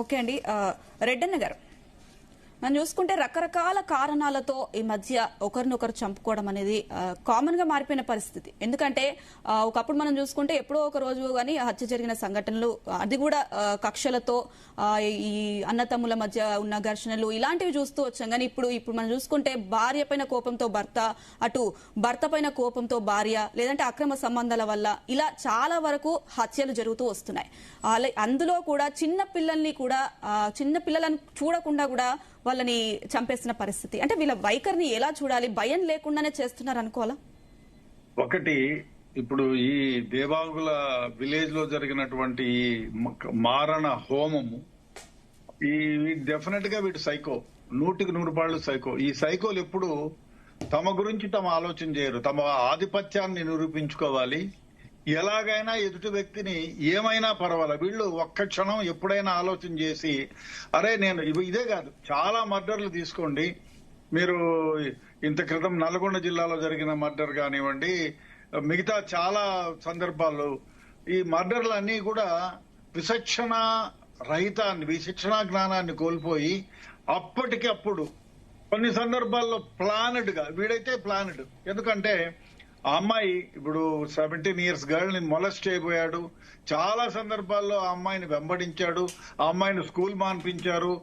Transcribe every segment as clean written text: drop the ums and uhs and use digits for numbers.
Okay అండి. రెడ్డన్న గారు, మనం చూసుకుంటే రకరకాల కారణాలతో ఈ మధ్య ఒకరినొకరు చంపుకోవడం అనేది కామన్ గా మారిపోయిన పరిస్థితి. ఎందుకంటే ఒకప్పుడు మనం చూసుకుంటే ఎప్పుడో ఒక రోజు కానీ హత్య జరిగిన సంఘటనలు, అది కూడా కక్షలతో, ఈ అన్నతమ్ముల మధ్య ఉన్న ఘర్షణలు ఇలాంటివి చూస్తూ వచ్చాం. కానీ ఇప్పుడు మనం చూసుకుంటే భార్య పైన కోపంతో భర్త, అటు భర్త పైన కోపంతో భార్య, లేదంటే అక్రమ సంబంధాల వల్ల ఇలా చాలా వరకు హత్యలు జరుగుతూ వస్తున్నాయి. అందులో కూడా చిన్న పిల్లలను చూడకుండా కూడా వాళ్ళని చంపేస్తున్న పరిస్థితి. అంటే వీళ్ళ వైఖరిని ఎలా చూడాలి? భయం లేకుండానే చేస్తున్నారు అనుకోవాలా? ఒకటి, ఇప్పుడు ఈ దేవాంగుల విలేజ్ లో జరిగినటువంటి ఈ మారణ హోమము, ఈ డెఫినెట్ గా వీటి సైకో, 100% సైకో. ఈ సైకోలు ఎప్పుడు తమ గురించి ఆలోచన చేయరు. తమ ఆధిపత్యాన్ని నిరూపించుకోవాలి, ఎలాగైనా ఎదుటి వ్యక్తిని ఏమైనా పర్వాలేదు. వీళ్ళు ఒక్క క్షణం ఎప్పుడైనా ఆలోచన చేసి, అరే నేను ఇదే కాదు, చాలా మర్డర్లు తీసుకోండి మీరు. ఇంత క్రితం నల్గొండ జిల్లాలో జరిగిన మర్డర్ కానివ్వండి, మిగతా చాలా సందర్భాల్లో ఈ మర్డర్లన్నీ కూడా విచక్షణ జ్ఞానాన్ని కోల్పోయి అప్పటికప్పుడు కొన్ని సందర్భాల్లో ప్లానెడ్ గా, వీడైతే ప్లానెడ్. ఎందుకంటే ఆ అమ్మాయి ఇప్పుడు 17 years గర్ల్ ని మొలెస్ట్ చేయబోయాడు. చాలా సందర్భాల్లో ఆ అమ్మాయిని వెంబడించాడు. ఆ అమ్మాయిని స్కూల్ మాన్పించారు.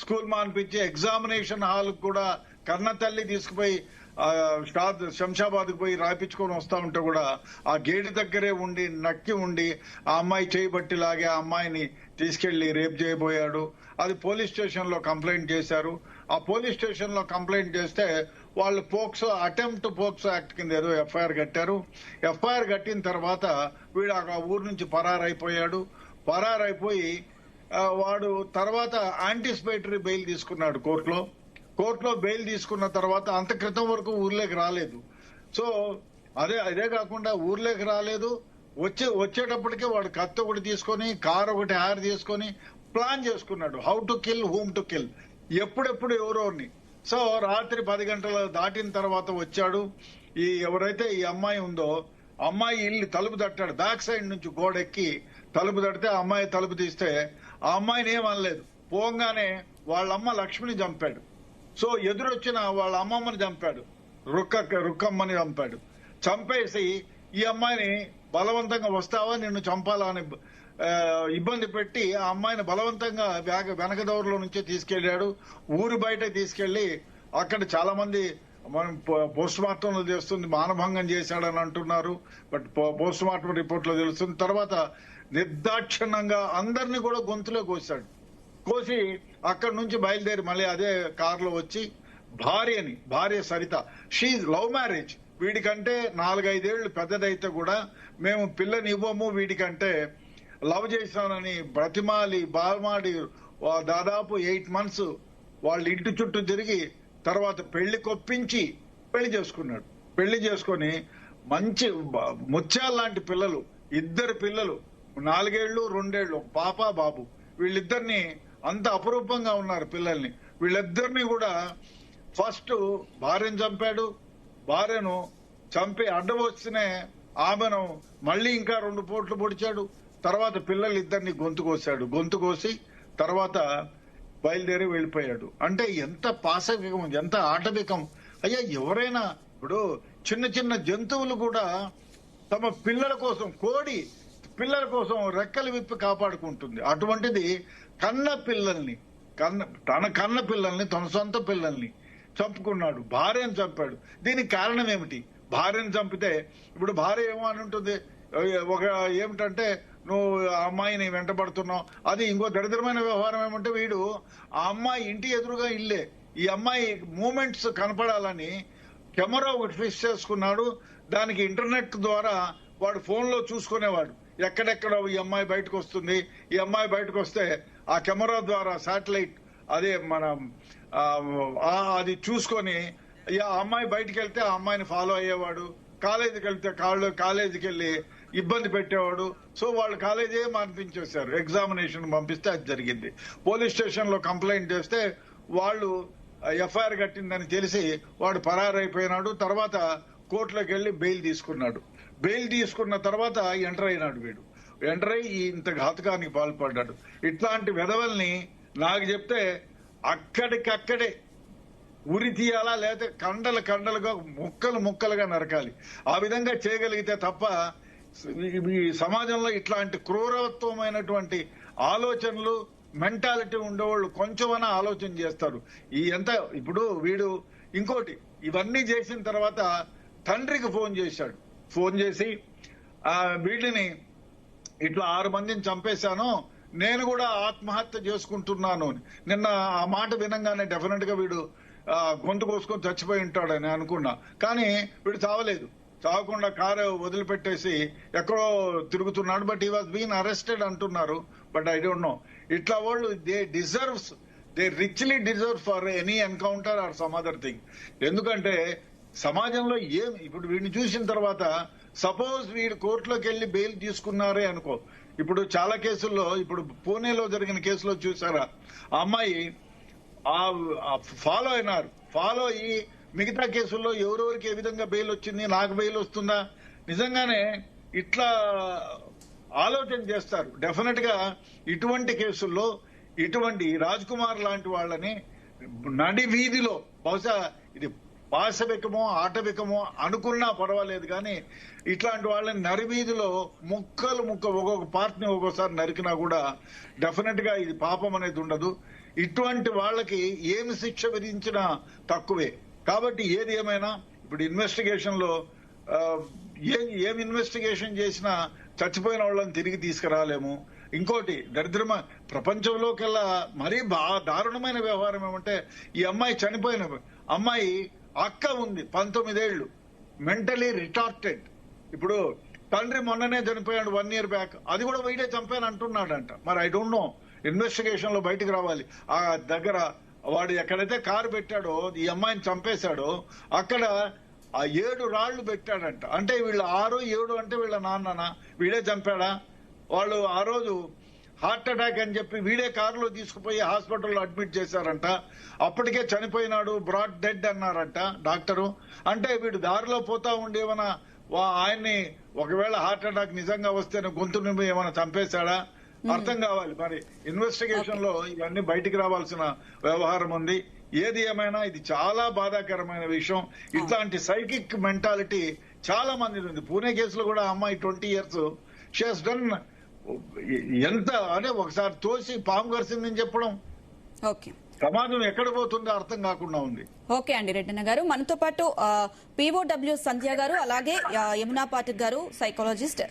స్కూల్ మాన్పించి ఎగ్జామినేషన్ హాల్ కూడా కన్న తల్లి తీసుకుపోయి శంషాబాద్ కు పోయి రాయించుకొని వస్తా ఉంటే కూడా ఆ గేటు దగ్గరే ఉండి నక్కి ఉండి ఆ అమ్మాయి చేయబట్టి లాగే ఆ అమ్మాయిని తీసుకెళ్లి రేప్ చేయబోయాడు. అది పోలీస్ స్టేషన్ లో కంప్లైంట్ చేశారు. ఆ పోలీస్ స్టేషన్ లో కంప్లైంట్ చేస్తే వాళ్ళు అటెంప్ట్ పోక్సో యాక్ట్ కింద ఏదో ఎఫ్ఐఆర్ కట్టారు. ఎఫ్ఐఆర్ కట్టిన తర్వాత వీడు ఆ ఊరు నుంచి పరారైపోయాడు. పరారైపోయి వాడు తర్వాత యాంటిసిపేటరీ బెయిల్ తీసుకున్నాడు కోర్టులో బెయిల్ తీసుకున్న తర్వాత అంత క్రితం వరకు ఊర్లోకి రాలేదు. సో అదే కాకుండా ఊర్లోకి రాలేదు. వచ్చేటప్పటికే వాడు కత్తి ఒకటి తీసుకొని, కారు ఒకటి హైర్ చేసుకొని ప్లాన్ చేసుకున్నాడు, how to kill, whom to kill, ఎప్పుడెప్పుడు ఎవరోని. సో రాత్రి 10 గంటలు దాటిన తర్వాత వచ్చాడు. ఎవరైతే ఈ అమ్మాయి ఉందో అమ్మాయి ఇల్లు తలుపు తట్టాడు. బ్యాక్ సైడ్ నుంచి గోడెక్కి తలుపు తడితే ఆ అమ్మాయి తలుపు తీస్తే ఆ అమ్మాయిని ఏమనలేదు. పోగానే వాళ్ళమ్మ లక్ష్మిని చంపాడు. సో ఎదురొచ్చిన వాళ్ళ అమ్మమ్మని చంపాడు, రుక్కమ్మని చంపాడు. చంపేసి ఈ అమ్మాయిని బలవంతంగా వస్తావా నిన్ను చంపాలా అని ఇబ్బంది పెట్టి ఆ అమ్మాయిని బలవంతంగా వెనక దౌరులో నుంచే తీసుకెళ్లాడు. ఊరి బయట తీసుకెళ్లి అక్కడ చాలా మంది పోస్ట్ మార్టంలో చేస్తుంది మానభంగం చేశాడని అంటున్నారు. బట్ పోస్ట్ మార్టం రిపోర్ట్ లో తెలుస్తుంది. తర్వాత నిర్దాక్షిణ్యంగా అందరినీ కూడా గొంతులో కోసి అక్కడి నుంచి బయలుదేరి మళ్ళీ అదే కారులో వచ్చి భార్య సరిత, షీ లవ్ మ్యారేజ్, వీడికంటే 4-5 ఏళ్లు పెద్దదైతే కూడా మేము పిల్లని ఇవ్వము వీడికంటే, లవ్ చేశానని బ్రతిమాలి బామాడి దాదాపు 8 months వాళ్ళ ఇంటి చుట్టూ తిరిగి తర్వాత పెళ్లి కొప్పించి పెళ్లి చేసుకున్నాడు. పెళ్లి చేసుకుని మంచి ముత్యాల లాంటి పిల్లలు, 2 పిల్లలు, 4 ఏళ్లు 2 ఏళ్లు, పాప బాబు, వీళ్ళిద్దరిని అంత అపురూపంగా ఉన్నారు పిల్లల్ని. వీళ్ళిద్దరిని కూడా ఫస్ట్ భార్యను చంపాడు. భార్యను చంపి అడ్డం వస్తేనే ఆమెను మళ్ళీ ఇంకా 2 పోట్లు పొడిచాడు. తర్వాత పిల్లలిద్దరిని గొంతు కోసి తర్వాత బయలుదేరి వెళ్ళిపోయాడు. అంటే ఎంత పాశవికం, ఎంత ఆటవికం. అయ్యా, ఎవరైనా ఇప్పుడు చిన్న జంతువులు కూడా తమ పిల్లల కోసం, కోడి పిల్లల కోసం రెక్కలు విప్పి కాపాడుకుంటుంది. అటువంటిది తన కన్న పిల్లల్ని తన సొంత పిల్లల్ని చంపుకున్నాడు. భార్యను చంపాడు. దీనికి కారణం ఏమిటి? భార్యను చంపితే ఇప్పుడు భార్య ఏమో అని ఉంటుంది, ఏమిటంటే నువ్వు ఆ అమ్మాయిని వెంటబడుతున్నావు. అది ఇంకో దరిద్రమైన వ్యవహారం ఏమంటే, వీడు ఆ అమ్మాయి ఇంటి ఎదురుగా ఇల్లే, ఈ అమ్మాయి మూమెంట్స్ కనపడాలని కెమెరా ఒకటి ఫిక్స్ చేసుకున్నాడు. దానికి ఇంటర్నెట్ ద్వారా వాడు ఫోన్ లో చూసుకునేవాడు ఎక్కడెక్కడ ఈ అమ్మాయి బయటకు వస్తుంది. ఈ అమ్మాయి బయటకు వస్తే ఆ కెమెరా ద్వారా శాటిలైట్ అదే అది చూసుకొని ఆ అమ్మాయి బయటకు వెళ్తే ఆ అమ్మాయిని ఫాలో అయ్యేవాడు. కాలేజీకి వెళ్తే కాలేజీకి వెళ్లి ఇబ్బంది పెట్టేవాడు. సో వాళ్ళు కాలేజీ మాన్పించేశారు. ఎగ్జామినేషన్ పంపిస్తే అది జరిగింది. పోలీస్ స్టేషన్ లో కంప్లైంట్ చేస్తే వాళ్ళు ఎఫ్ఐఆర్ కట్టిందని తెలిసి వాడు పరారైపోయినాడు. తర్వాత కోర్టులోకి వెళ్లి బెయిల్ తీసుకున్నాడు. బెయిల్ తీసుకున్న తర్వాత ఎంటర్ అయినాడు. ఎంటర్ అయ్యి ఇంత ఘాతుకానికి పాల్పడ్డాడు. ఇట్లాంటి వెధవల్ని నాకు చెప్తే అక్కడికక్కడే ఉరి తీయాలా, లేకపోతే కండలుగా ముక్కలుగా నరకాలి. ఆ విధంగా చేయగలిగితే తప్ప ఈ సమాజంలో ఇట్లాంటి క్రూరత్వమైనటువంటి ఆలోచనలు మెంటాలిటీ ఉండేవాళ్ళు కొంచెమన్నా ఆలోచన చేస్తారు. ఇప్పుడు వీడు ఇంకోటి ఇవన్నీ చేసిన తర్వాత తండ్రికి ఫోన్ చేశాడు. ఫోన్ చేసి వీళ్ళని ఇట్లా 6 మందిని చంపేశాను, నేను కూడా ఆత్మహత్య చేసుకుంటున్నాను. నిన్న ఆ మాట వినంగానే డెఫినెట్ గా వీడు గొంతు కోసుకొని చచ్చిపోయి ఉంటాడని అనుకున్నా. కానీ వీడు చావలేదు. చావకుండా కారు వదిలిపెట్టేసి ఎక్కడో తిరుగుతున్నాడు. But he was been arrested అంటున్నారు. But I don't know. ఇట్లా వాళ్ళు they richly deserve for any encounter or some other thing. ఎందుకంటే సమాజంలో ఇప్పుడు వీడిని చూసిన తర్వాత సపోజ్ వీడు కోర్టులోకి వెళ్లి బెయిల్ తీసుకున్నారే అనుకో. ఇప్పుడు చాలా కేసుల్లో, ఇప్పుడు పూణేలో జరిగిన కేసులో చూసారా, ఆ అమ్మాయి ఫాలో అయినారు. ఫాలో అయ్యి మిగతా కేసుల్లో ఎవరెవరికి ఏ విధంగా బెయిల్ వచ్చింది, నాకు బెయిల్ వస్తుందా, నిజంగానే ఇట్లా ఆలోచన చేస్తారు. డెఫినెట్ గా ఇటువంటి కేసుల్లో ఇటువంటి రాజ్ కుమార్ లాంటి వాళ్ళని నడి వీధిలో, బహుశా ఇది పాశవికమో ఆటవికమో అనుకున్నా పర్వాలేదు, కానీ ఇట్లాంటి వాళ్ళని నడి వీధిలో ఒక్కొక్క పార్ట్ని ఒక్కోసారి నరికినా కూడా డెఫినెట్ గా ఇది పాపం అనేది ఉండదు. ఇటువంటి వాళ్ళకి ఏమి శిక్ష విధించినా తక్కువే. కాబట్టి ఏది ఏమైనా ఇప్పుడు ఇన్వెస్టిగేషన్ లో ఏం ఇన్వెస్టిగేషన్ చేసినా చచ్చిపోయిన వాళ్ళని తిరిగి తీసుకురాలేము. ఇంకోటి ప్రపంచంలోకెల్లా మరీ దారుణమైన వ్యవహారం ఏమంటే, ఈ అమ్మాయి చనిపోయిన అమ్మాయి అక్క ఉంది, 19 ఏళ్లు, మెంటలీ రిటార్టెడ్. ఇప్పుడు తండ్రి మొన్ననే చనిపోయాడు 1 year బ్యాక్, అది కూడా వీడే చంపాను అంటున్నాడంట. మరి ఐ డోంట్ నో, ఇన్వెస్టిగేషన్ లో బయటకు రావాలి. ఆ దగ్గర వాడు ఎక్కడైతే కారు పెట్టాడో, ఈ అమ్మాయిని చంపేశాడో అక్కడ ఆ 7 రాళ్లు పెట్టాడంట. అంటే వీళ్ళు 6, 7 అంటే వీళ్ళ నాన్ననా, వీడే చంపాడా? వాళ్ళు ఆ రోజు హార్ట్ అటాక్ అని చెప్పి వీడే కారులో తీసుకుపోయి హాస్పిటల్లో అడ్మిట్ చేశారంట. అప్పటికే చనిపోయినాడు, బ్రాడ్ డెడ్ అన్నారంట డాక్టరు. అంటే వీడు దారిలో పోతా ఉండేవనా ఆయన్ని ఒకవేళ హార్ట్ అటాక్ నిజంగా వస్తేనే గొంతు నుండి ఏమైనా చంపేశాడా? అర్థం కావాలి. మరి ఇన్వెస్టిగేషన్ లో ఇవన్నీ బయటికి రావాల్సిన వ్యవహారం ఉంది. ఏది ఏమైనా ఇది చాలా బాధాకరమైన విషయం. ఇట్లాంటి సైకిక్ మెంటాలిటీ చాలా మంది ఉంది. పూణే కేసులో కూడా అమ్మాయి 20 years షీ హస్ డన్. ఎంత అంటే ఒకసారి తోసి పాము కరిసిందని చెప్పడం, సమాజం ఎక్కడ పోతుందో అర్థం కాకుండా ఉంది. ఓకే అండి రెడ్డన్న గారు, మనతో పాటు POW సంధ్య గారు, అలాగే యమునా పాఠక్ గారు, సైకాలజిస్ట్.